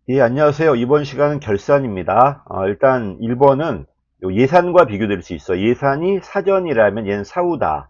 예, 안녕하세요. 이번 시간은 결산입니다. 일단 1번은 예산과 비교될 수 있어. 예산이 사전이라면 얘는 사후다.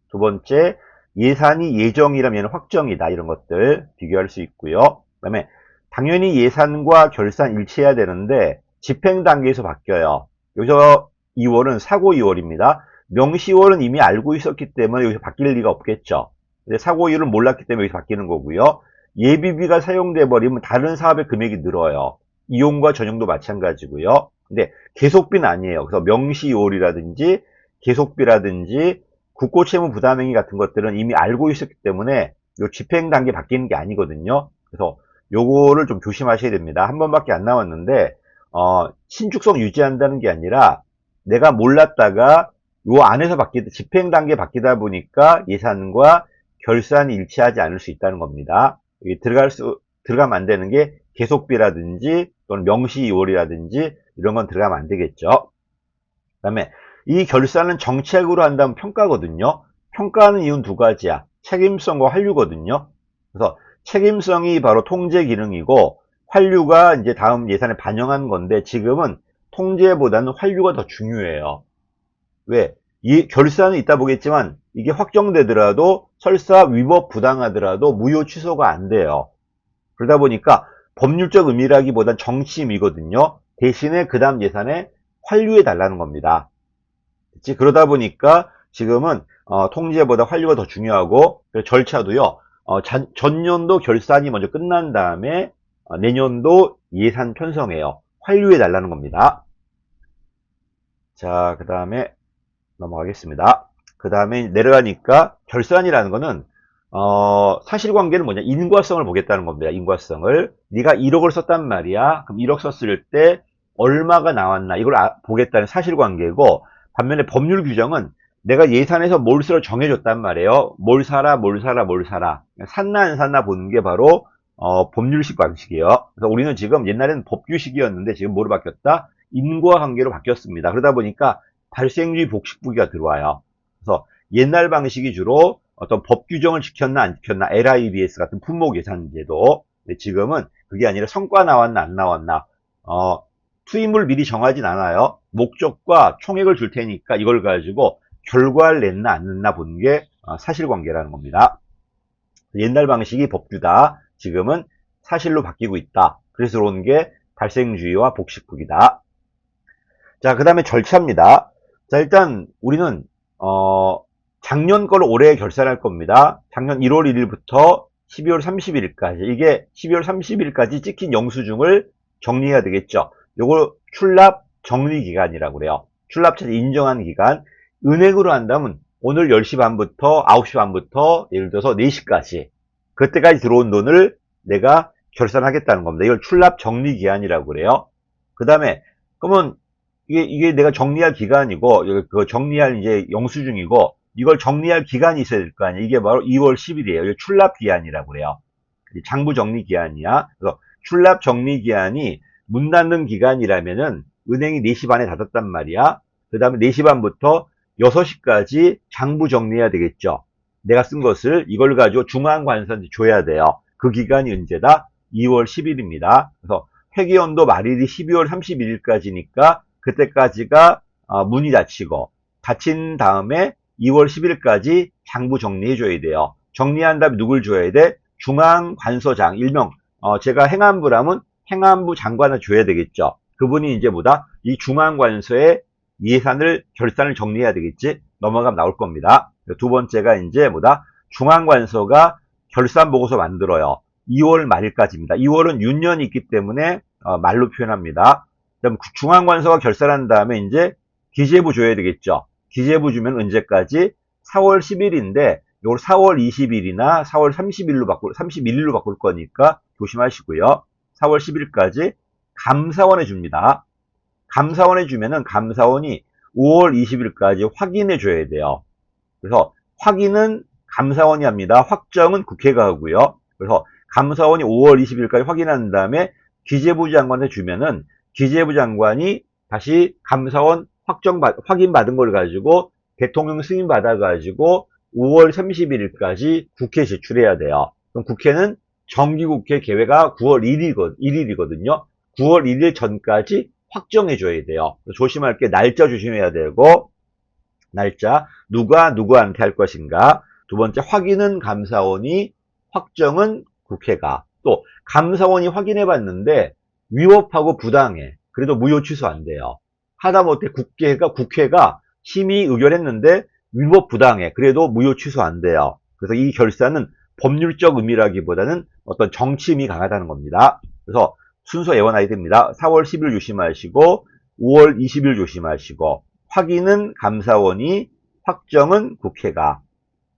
두 번째, 예산이 예정이라면 얘는 확정이다. 이런 것들 비교할 수 있고요. 그 다음에 당연히 예산과 결산 일치해야 되는데 집행 단계에서 바뀌어요. 여기서 2월은 사고 2월입니다. 명시 2월은 이미 알고 있었기 때문에 여기서 바뀔 리가 없겠죠. 근데 사고 2월은 몰랐기 때문에 여기서 바뀌는 거고요. 예비비가 사용돼 버리면 다른 사업의 금액이 늘어요. 이용과 전용도 마찬가지고요. 근데 계속비는 아니에요. 그래서 명시요율이라든지 계속비라든지 국고채무 부담행위 같은 것들은 이미 알고 있었기 때문에 요 집행 단계 바뀌는 게 아니거든요. 그래서 요거를 좀 조심하셔야 됩니다. 한 번밖에 안 나왔는데 신축성 유지한다는 게 아니라 내가 몰랐다가 요 안에서 집행 단계 바뀌다 보니까 예산과 결산이 일치하지 않을 수 있다는 겁니다. 들어가면 안 되는 게 계속비라든지 또는 명시이월이라든지 이런 건 들어가면 안 되겠죠. 그 다음에 이 결산은 정책으로 한다면 평가거든요. 평가하는 이유는 두 가지야. 책임성과 환류거든요. 그래서 책임성이 바로 통제 기능이고 환류가 이제 다음 예산에 반영한 건데 지금은 통제보다는 환류가 더 중요해요. 왜? 이 결산은 이따 보겠지만 이게 확정되더라도 설사 위법 부당하더라도 무효 취소가 안 돼요. 그러다 보니까 법률적 의미라기보단 정치 의미거든요. 대신에 그 다음 예산에 환류해 달라는 겁니다. 그치? 그러다 보니까 지금은 통제보다 환류가 더 중요하고 절차도요. 전년도 결산이 먼저 끝난 다음에 내년도 예산 편성해요. 환류해 달라는 겁니다. 자, 그 다음에 넘어가겠습니다. 그 다음에 내려가니까 결산이라는 거는 사실관계는 뭐냐, 인과성을 보겠다는 겁니다. 인과성을 네가 1억을 썼단 말이야. 그럼 1억 썼을 때 얼마가 나왔나 이걸 보겠다는 사실관계고, 반면에 법률 규정은 내가 예산에서 뭘 쓰러 정해줬단 말이에요. 뭘 사라 뭘 사라 뭘 사라, 샀나 안 샀나 보는 게 바로 법률식 방식이에요. 그래서 우리는 지금 옛날에는 법규식이었는데 지금 뭐로 바뀌었다? 인과관계로 바뀌었습니다. 그러다 보니까 발생주의 복식부기가 들어와요. 그래서 옛날 방식이 주로 어떤 법 규정을 지켰나 안 지켰나, LIBS 같은 품목 예산제도. 근데 지금은 그게 아니라 성과 나왔나 안 나왔나, 투입을 미리 정하진 않아요. 목적과 총액을 줄 테니까 이걸 가지고 결과를 냈나 안 냈나 보는 게 사실관계라는 겁니다. 옛날 방식이 법규다. 지금은 사실로 바뀌고 있다. 그래서 그런 게 발생주의와 복식부기다. 자, 그 다음에 절차입니다. 자, 일단 우리는 작년 걸 올해 결산할 겁니다. 작년 1월 1일부터 12월 31일까지, 이게 12월 30일까지 찍힌 영수증을 정리해야 되겠죠. 요걸 출납 정리 기간이라고 그래요. 출납처 인정한 기간. 은행으로 한다면 오늘 10시 반부터 9시 반부터 예를 들어서 4시까지, 그때까지 들어온 돈을 내가 결산하겠다는 겁니다. 이걸 출납 정리 기한이라고 그래요. 그 다음에 그러면 이게 내가 정리할 기간이고, 그 정리할 이제 영수증이고, 이걸 정리할 기간이 있어야 될 거 아니야. 이게 바로 2월 10일이에요. 이게 출납 기한이라고 그래요. 장부 정리 기한이야. 그래서 출납 정리 기한이 문 닫는 기간이라면은 은행이 4시 반에 닫았단 말이야. 그 다음에 4시 반부터 6시까지 장부 정리해야 되겠죠. 내가 쓴 것을 이걸 가지고 중앙관세한테 줘야 돼요. 그 기간이 언제다? 2월 10일입니다. 그래서 회계연도 말일이 12월 31일까지니까 그때까지가 문이 닫히고, 닫힌 다음에 2월 10일까지 장부 정리해 줘야 돼요. 정리한 다음에 누굴 줘야 돼? 중앙관서장, 일명 제가 행안부라면 행안부 장관을 줘야 되겠죠. 그분이 이제 뭐다? 이 중앙관서의 예산을 결산을 정리해야 되겠지. 넘어가면 나올 겁니다. 두 번째가 이제 뭐다? 중앙관서가 결산 보고서 만들어요. 2월 말일까지입니다. 2월은 윤년이 있기 때문에 말로 표현합니다. 그다음 중앙관서가 결산한 다음에 이제 기재부 줘야 되겠죠. 기재부 주면 언제까지? 4월 10일인데 이걸 4월 20일이나 4월 31일로 바꿀 거니까 조심하시고요. 4월 10일까지 감사원에 줍니다. 감사원에 주면은 감사원이 5월 20일까지 확인해 줘야 돼요. 그래서 확인은 감사원이 합니다. 확정은 국회가 하고요. 그래서 감사원이 5월 20일까지 확인한 다음에 기재부 장관한테 주면은 기재부 장관이 다시 감사원 확인받은 걸 가지고 대통령 승인 받아가지고 5월 31일까지 국회에 제출해야 돼요. 그럼 국회는 정기국회 개회가 9월 1일이거든요. 9월 1일 전까지 확정해 줘야 돼요. 조심할 게 날짜 조심해야 되고, 날짜 누가 누구한테 할 것인가. 두 번째, 확인은 감사원이, 확정은 국회가. 또 감사원이 확인해 봤는데 위법하고 부당해. 그래도 무효 취소 안 돼요. 하다못해 국회가 심의 의결했는데 위법 부당해. 그래도 무효 취소 안 돼요. 그래서 이 결사는 법률적 의미라기보다는 어떤 정치 의미 강하다는 겁니다. 그래서 순서 외워놔야 됩니다. 4월 10일 조심하시고 5월 20일 조심하시고, 확인은 감사원이, 확정은 국회가.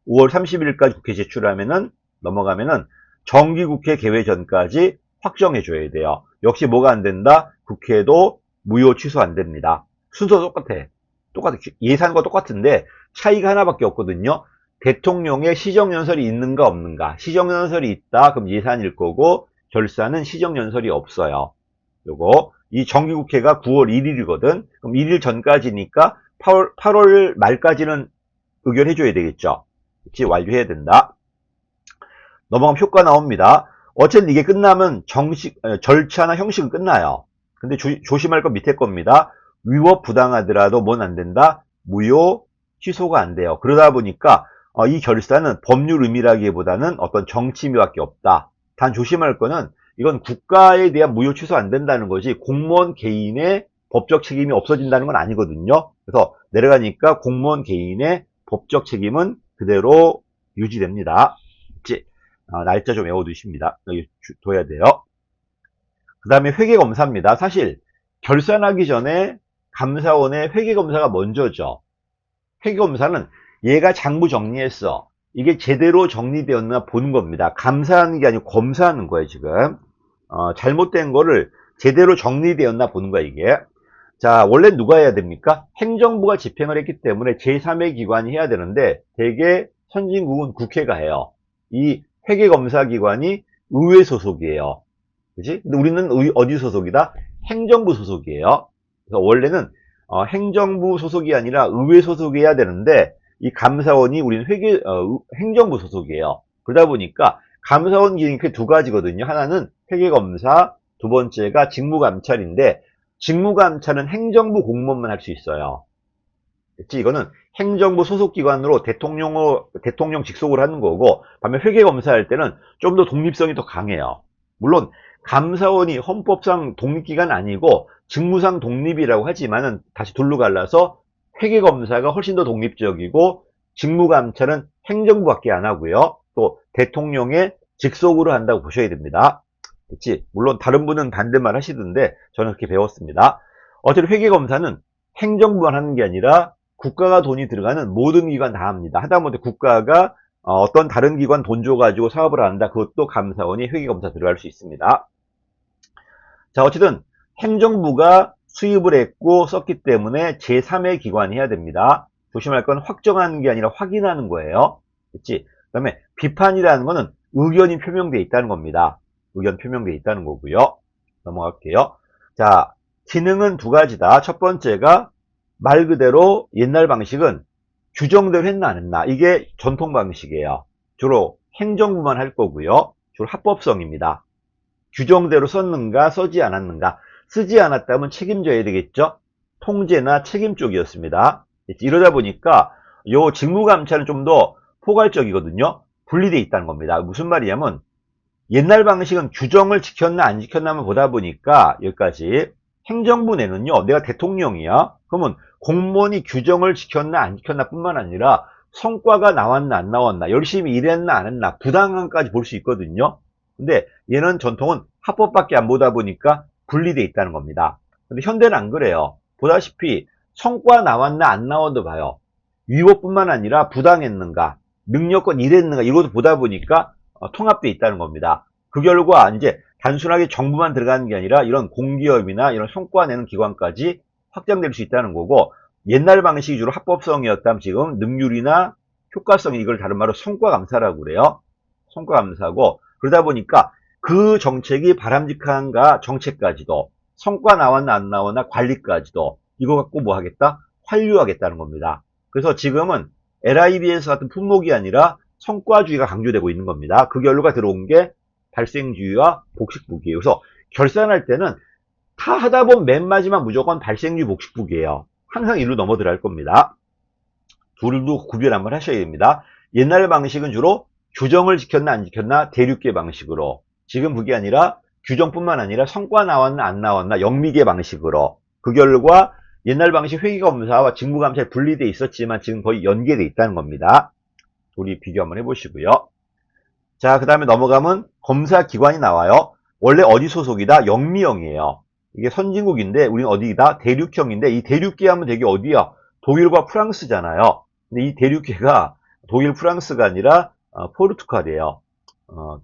5월 30일까지 국회 제출하면은, 넘어가면은 정기국회 개회 전까지 확정해 줘야 돼요. 역시 뭐가 안 된다? 국회도 무효 취소 안 됩니다. 순서 똑같아. 예산과 똑같은데 차이가 하나밖에 없거든요. 대통령의 시정연설이 있는가 없는가. 시정연설이 있다 그럼 예산일 거고, 결사는 시정연설이 없어요. 요거 이 정기국회가 9월 1일이거든. 그럼 1일 전까지니까 8월 말까지는 의결해줘야 되겠죠. 그렇지, 완료해야 된다. 넘어가면 효과 나옵니다. 어쨌든 이게 끝나면 절차나 형식은 끝나요. 근데 조심할 건 밑에 겁니다. 위법 부당하더라도 뭔 안 된다? 무효 취소가 안 돼요. 그러다 보니까 이 결사는 법률 의미라기보다는 어떤 정치 의미밖에 없다. 단 조심할 거는 이건 국가에 대한 무효 취소 안 된다는 거지 공무원 개인의 법적 책임이 없어진다는 건 아니거든요. 그래서 내려가니까 공무원 개인의 법적 책임은 그대로 유지됩니다. 날짜 좀 외워두십니다. 여기 둬야 돼요. 그 다음에 회계검사입니다. 사실 결산하기 전에 감사원의 회계검사가 먼저죠. 회계검사는 얘가 장부 정리했어. 이게 제대로 정리되었나 보는 겁니다. 감사하는 게 아니고 검사하는 거예요, 지금. 잘못된 거를 제대로 정리되었나 보는 거야, 이게. 자, 원래 누가 해야 됩니까? 행정부가 집행을 했기 때문에 제3의 기관이 해야 되는데, 대개 선진국은 국회가 해요. 이 회계검사기관이 의회 소속이에요. 그치? 근데 우리는 어디 소속이다? 행정부 소속이에요. 그래서 원래는 행정부 소속이 아니라 의회 소속이어야 되는데, 이 감사원이 우리는 행정부 소속이에요. 그러다 보니까 감사원 기능이 크게 두 가지거든요. 하나는 회계검사, 두 번째가 직무감찰인데, 직무감찰은 행정부 공무원만 할 수 있어요. 그치? 이거는 행정부 소속기관으로 대통령 직속으로 하는 거고, 반면 회계검사할 때는 좀 더 독립성이 더 강해요. 물론 감사원이 헌법상 독립기관 아니고 직무상 독립이라고 하지만은 다시 둘로 갈라서 회계검사가 훨씬 더 독립적이고, 직무감찰은 행정부밖에 안 하고요. 또 대통령의 직속으로 한다고 보셔야 됩니다. 그치? 물론 다른 분은 반대말 하시던데 저는 그렇게 배웠습니다. 어쨌든 회계검사는 행정부만 하는 게 아니라 국가가 돈이 들어가는 모든 기관 다 합니다. 하다못해 국가가 어떤 다른 기관 돈 줘가지고 사업을 한다. 그것도 감사원이 회계검사 들어갈 수 있습니다. 자, 어쨌든 행정부가 수입을 했고 썼기 때문에 제3의 기관이 해야 됩니다. 조심할 건 확정하는 게 아니라 확인하는 거예요. 그치? 그 다음에 비판이라는 거는 의견이 표명되어 있다는 겁니다. 의견 표명되어 있다는 거고요. 넘어갈게요. 자, 기능은 두 가지다. 첫 번째가 말 그대로 옛날 방식은 규정대로 했나 안 했나. 이게 전통 방식이에요. 주로 행정부만 할 거고요. 주로 합법성입니다. 규정대로 썼는가 쓰지 않았는가. 쓰지 않았다면 책임져야 되겠죠. 통제나 책임 쪽이었습니다. 이러다 보니까 요 직무감찰은 좀 더 포괄적이거든요. 분리되어 있다는 겁니다. 무슨 말이냐면 옛날 방식은 규정을 지켰나 안 지켰나만 보다 보니까, 여기까지 행정부 내는요, 내가 대통령이야. 그러면 공무원이 규정을 지켰나 안 지켰나 뿐만 아니라 성과가 나왔나 안 나왔나, 열심히 일했나 안 했나, 부당함까지 볼 수 있거든요. 근데 얘는 전통은 합법밖에 안 보다 보니까 분리되어 있다는 겁니다. 근데 현대는 안 그래요. 보다시피 성과 나왔나 안 나왔나 봐요. 위법뿐만 아니라 부당했는가, 능력껏 일했는가, 이것도 보다 보니까 통합되어 있다는 겁니다. 그 결과 이제 단순하게 정부만 들어가는 게 아니라 이런 공기업이나 이런 성과 내는 기관까지 확장될 수 있다는 거고, 옛날 방식이 주로 합법성이었다면 지금 능률이나 효과성이, 이걸 다른 말로 성과감사라고 그래요. 성과감사고, 그러다 보니까 그 정책이 바람직한가 정책까지도, 성과 나왔나 안 나왔나 관리까지도 이거 갖고 뭐 하겠다? 환류하겠다는 겁니다. 그래서 지금은 LIBS 같은 품목이 아니라 성과주의가 강조되고 있는 겁니다. 그 결과가 들어온 게 발생주의와 복식부기예요. 그래서 결산할 때는 다 하다 보면 맨 마지막 무조건 발생주의 복식부기예요. 항상 일로 넘어들어갈 겁니다. 둘도 구별 한번 하셔야 됩니다. 옛날 방식은 주로 규정을 지켰나 안 지켰나 대륙계 방식으로, 지금 그게 아니라 규정뿐만 아니라 성과 나왔나 안 나왔나 영미계 방식으로, 그 결과 옛날 방식 회계검사와 직무감사에 분리되어 있었지만 지금 거의 연계되어 있다는 겁니다. 둘이 비교 한번 해보시고요. 자, 그 다음에 넘어가면 검사기관이 나와요. 원래 어디 소속이다? 영미형이에요. 이게 선진국인데 우리는 어디다? 대륙형인데, 이 대륙계 하면 되게 어디야? 독일과 프랑스잖아요. 근데 이 대륙계가 독일, 프랑스가 아니라 포르투갈이에요.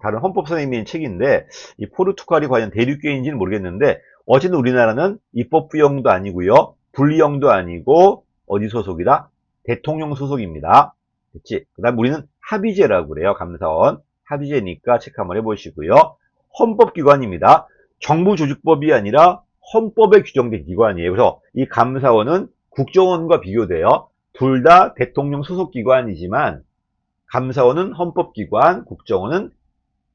다른 헌법 선생님의 책인데 이 포르투갈이 과연 대륙계인지는 모르겠는데, 어쨌든 우리나라는 입법부형도 아니고요, 분리형도 아니고 어디 소속이다? 대통령 소속입니다. 그치? 그 다음 우리는 합의제라고 그래요. 감사원 합의제니까 체크 한번 해보시고요. 헌법기관입니다. 정부조직법이 아니라 헌법에 규정된 기관이에요. 그래서 이 감사원은 국정원과 비교돼요. 둘 다 대통령 소속기관이지만 감사원은 헌법기관, 국정원은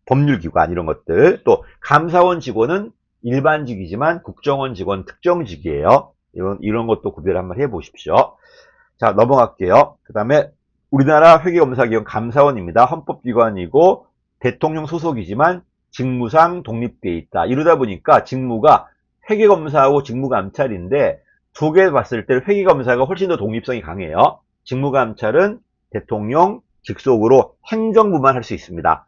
법률기관, 이런 것들. 또 감사원 직원은 일반직이지만 국정원 직원 특정직이에요. 이런 것도 구별 한번 해보십시오. 자, 넘어갈게요. 그 다음에 우리나라 회계검사기관 감사원입니다. 헌법기관이고 대통령 소속이지만 직무상 독립되어 있다. 이러다 보니까 직무가 회계검사하고 직무감찰인데, 두 개 봤을 때 회계검사가 훨씬 더 독립성이 강해요. 직무감찰은 대통령 직속으로 행정부만 할 수 있습니다.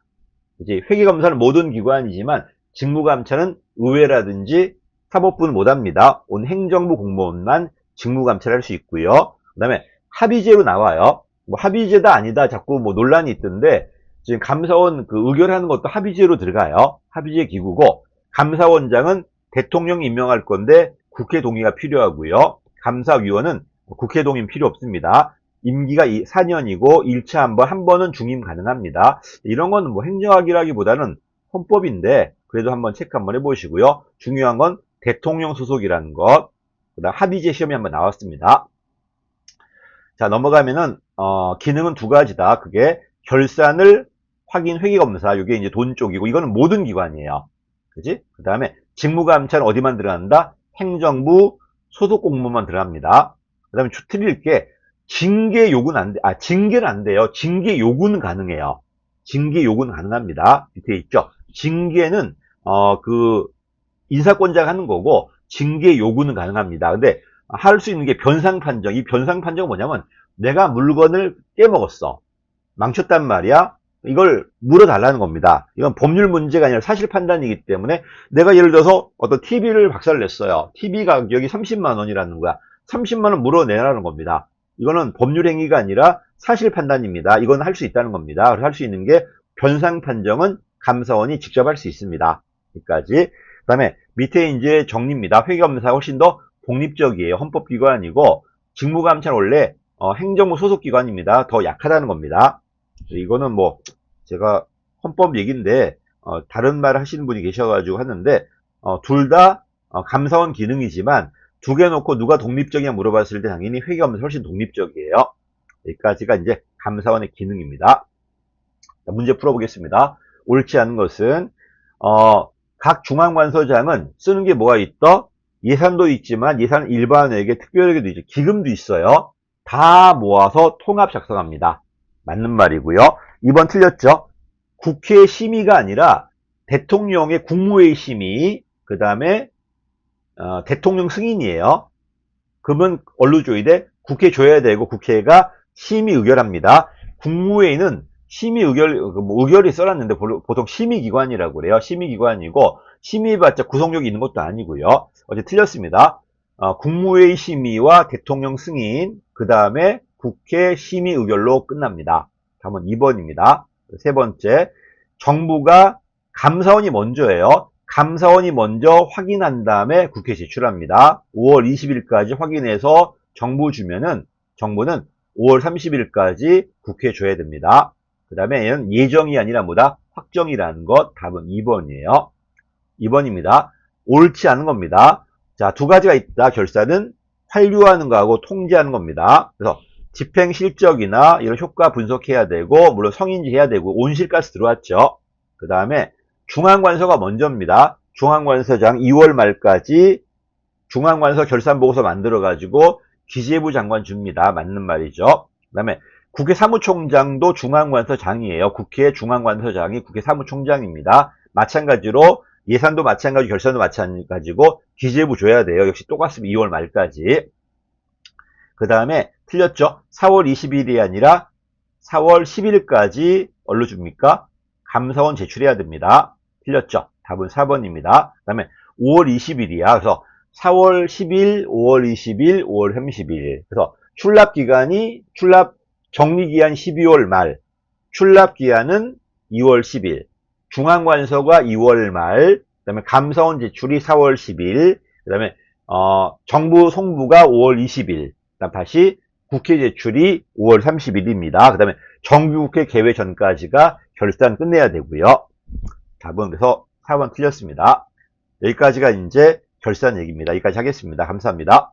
이제 회계검사는 모든 기관이지만 직무감찰은 의회라든지 사법부는 못합니다. 온 행정부 공무원만 직무감찰할 수 있고요. 그 다음에 합의제로 나와요. 뭐 합의제다 아니다 자꾸 뭐 논란이 있던데, 지금 감사원 그 의결하는 것도 합의제로 들어가요. 합의제 기구고, 감사원장은 대통령이 임명할 건데 국회 동의가 필요하고요. 감사위원은 국회 동의 필요 없습니다. 임기가 4년이고 1차 한 번은 중임 가능합니다. 이런 건 뭐 행정학이라기보다는 헌법인데 그래도 한번 체크 한번 해보시고요. 중요한 건 대통령 소속이라는 것, 그다음 합의제 시험이 한번 나왔습니다. 자, 넘어가면은 기능은 두 가지다. 그게 결산을 확인 회계검사, 이게 이제 돈 쪽이고, 이거는 모든 기관이에요. 그지? 그 다음에 직무감찰은 어디만 들어간다? 행정부 소속 공무원만 들어갑니다. 그 다음에 틀릴 게 징계 요구는 안 돼. 징계는 안 돼요. 징계 요구는 가능해요. 징계 요구는 가능합니다. 밑에 있죠. 징계는 그 인사권자가 하는 거고, 징계 요구는 가능합니다. 근데 할 수 있는 게 변상 판정. 이 변상 판정은 뭐냐면, 내가 물건을 깨먹었어. 망쳤단 말이야. 이걸 물어달라는 겁니다. 이건 법률 문제가 아니라 사실 판단이기 때문에, 내가 예를 들어서 어떤 TV를 박살냈어요. TV 가격이 30만 원이라는 거야. 30만 원 물어내라는 겁니다. 이거는 법률 행위가 아니라 사실 판단입니다. 이건 할 수 있다는 겁니다. 그래서 할 수 있는 게 변상 판정은 감사원이 직접 할 수 있습니다. 여기까지. 그 다음에 밑에 이제 정리입니다. 회계검사가 훨씬 더 독립적이에요. 헌법기관이고, 직무감찰 원래 행정부 소속기관입니다. 더 약하다는 겁니다. 이거는 뭐 제가 헌법 얘기인데 다른 말 하시는 분이 계셔가지고 하는데, 둘 다 감사원 기능이지만 두 개 놓고 누가 독립적이냐 물어봤을 때 당연히 회계검사 훨씬 독립적이에요. 여기까지가 이제 감사원의 기능입니다. 자, 문제 풀어보겠습니다. 옳지 않은 것은 각 중앙관서장은 쓰는 게 뭐가 있더? 예산도 있지만 예산 일반회계, 특별회계도 있죠. 기금도 있어요. 다 모아서 통합 작성합니다. 맞는 말이고요. 2번 틀렸죠. 국회 심의가 아니라 대통령의 국무회의 심의, 그 다음에 대통령 승인이에요. 그러면 얼로 줘야 돼? 국회 줘야 되고, 국회가 심의 의결합니다. 국무회의는 심의 의결이 써놨는데 보통 심의기관이라고 그래요. 심의기관이고, 심의해봤자 구속력이 있는 것도 아니고요. 어제 틀렸습니다. 국무회의 심의와 대통령 승인, 그 다음에 국회 심의 의결로 끝납니다. 다음은 2번입니다. 세 번째, 정부가 감사원이 먼저예요. 감사원이 먼저 확인한 다음에 국회에 제출합니다. 5월 20일까지 확인해서 정부 주면은 정부는 5월 30일까지 국회에 줘야 됩니다. 그 다음에 얘는 예정이 아니라 뭐다? 확정이라는 것. 답은 2번이에요. 2번입니다. 옳지 않은 겁니다. 자, 두 가지가 있다. 결산은 환류하는 거하고 통지하는 겁니다. 그래서 집행 실적이나 이런 효과 분석해야 되고, 물론 성인지 해야 되고, 온실가스 들어왔죠. 그 다음에 중앙관서가 먼저입니다. 중앙관서장 2월 말까지 중앙관서 결산보고서 만들어가지고 기재부 장관 줍니다. 맞는 말이죠. 그 다음에 국회 사무총장도 중앙관서장이에요. 국회 중앙관서장이 국회 사무총장입니다. 마찬가지로 예산도 마찬가지고 결산도 마찬가지고 기재부 줘야 돼요. 역시 똑같습니다. 2월 말까지. 그 다음에 틀렸죠? 4월 20일이 아니라 4월 10일까지 얼로 줍니까? 감사원 제출해야 됩니다. 틀렸죠? 답은 4번입니다. 그 다음에 5월 20일이야. 그래서 4월 10일, 5월 20일, 5월 30일. 그래서 출납 정리기한 12월 말, 출납기한은 2월 10일, 중앙관서가 2월 말, 그 다음에 감사원 제출이 4월 10일, 그 다음에 정부 송부가 5월 20일, 그다음 다시 국회 제출이 5월 30일입니다. 그 다음에 정기국회 개회 전까지가 결산 끝내야 되고요. 답은 그래서 4번 틀렸습니다. 여기까지가 이제 결산 얘기입니다. 여기까지 하겠습니다. 감사합니다.